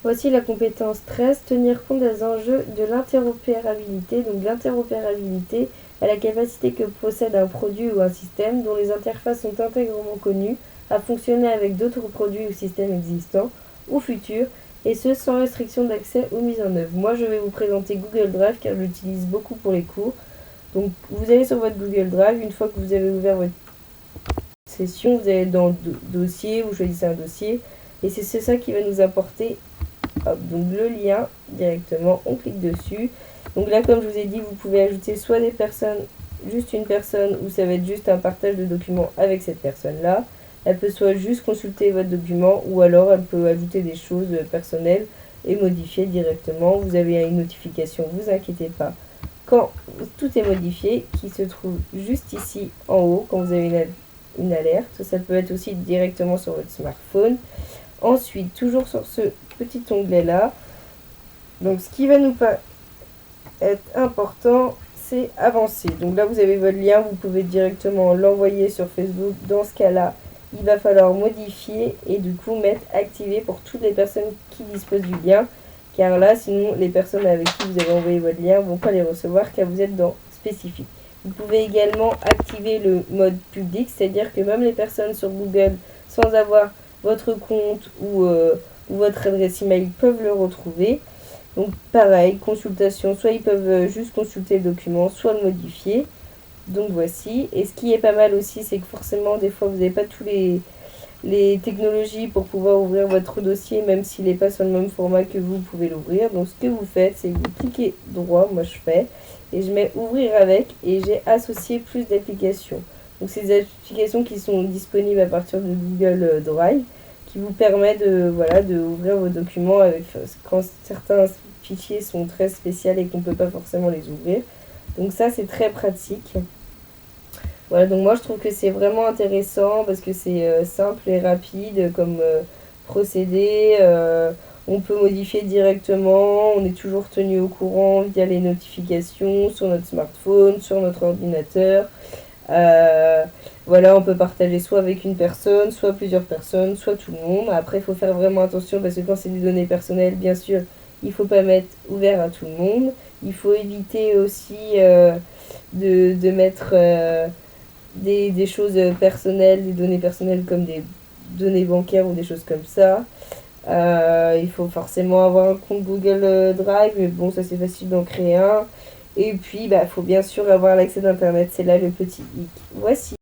Voici la compétence 13, tenir compte des enjeux de l'interopérabilité. Donc l'interopérabilité est la capacité que possède un produit ou un système dont les interfaces sont intégralement connues à fonctionner avec d'autres produits ou systèmes existants ou futurs, et ce sans restriction d'accès ou mise en œuvre. Moi je vais vous présenter Google Drive car je l'utilise beaucoup pour les cours. Donc vous allez sur votre Google Drive, une fois que vous avez ouvert votre session, vous allez dans dossier, vous choisissez un dossier et c'est ça qui va nous apporter donc le lien directement, on clique dessus. Donc là, comme je vous ai dit, vous pouvez ajouter soit des personnes, juste une personne, ou ça va être juste un partage de documents avec cette personne-là. Elle peut soit juste consulter votre document, ou alors elle peut ajouter des choses personnelles et modifier directement. Vous avez une notification, vous inquiétez pas, quand tout est modifié, qui se trouve juste ici en haut, quand vous avez une alerte. Ça peut être aussi directement sur votre smartphone. Ensuite, toujours sur ce petit onglet là, donc ce qui va nous être important, c'est avancer. Donc là vous avez votre lien, vous pouvez directement l'envoyer sur Facebook. Dans ce cas là, il va falloir modifier et du coup mettre activé pour toutes les personnes qui disposent du lien, car là sinon les personnes avec qui vous avez envoyé votre lien vont pas les recevoir car vous êtes dans spécifique. Vous pouvez également activer le mode public, c'est-à-dire que même les personnes sur Google sans avoir votre compte ou votre adresse email peuvent le retrouver. Donc pareil, consultation, soit ils peuvent juste consulter le document, soit le modifier. Donc voici. Et ce qui est pas mal aussi, c'est que forcément des fois vous n'avez pas tous les technologies pour pouvoir ouvrir votre dossier, même s'il n'est pas sur le même format que vous pouvez l'ouvrir. Donc ce que vous faites, c'est que vous cliquez droit, moi je fais, et je mets ouvrir avec, et j'ai associé plus d'applications. Donc ces applications qui sont disponibles à partir de Google Drive, qui vous permet de ouvrir vos documents avec, quand certains fichiers sont très spéciaux et qu'on ne peut pas forcément les ouvrir. Donc ça c'est très pratique. Voilà, donc moi je trouve que c'est vraiment intéressant parce que c'est simple et rapide comme procédé. On peut modifier directement, on est toujours tenu au courant via les notifications sur notre smartphone, sur notre ordinateur. Voilà, on peut partager soit avec une personne, soit plusieurs personnes, soit tout le monde. Après, il faut faire vraiment attention parce que quand c'est des données personnelles, bien sûr, il ne faut pas mettre ouvert à tout le monde. Il faut éviter aussi de mettre des choses personnelles, des données personnelles comme des données bancaires ou des choses comme ça. Il faut forcément avoir un compte Google Drive, mais bon, ça c'est facile d'en créer un. Et puis, il faut bien sûr avoir l'accès d'Internet, c'est là le petit hic. Voici.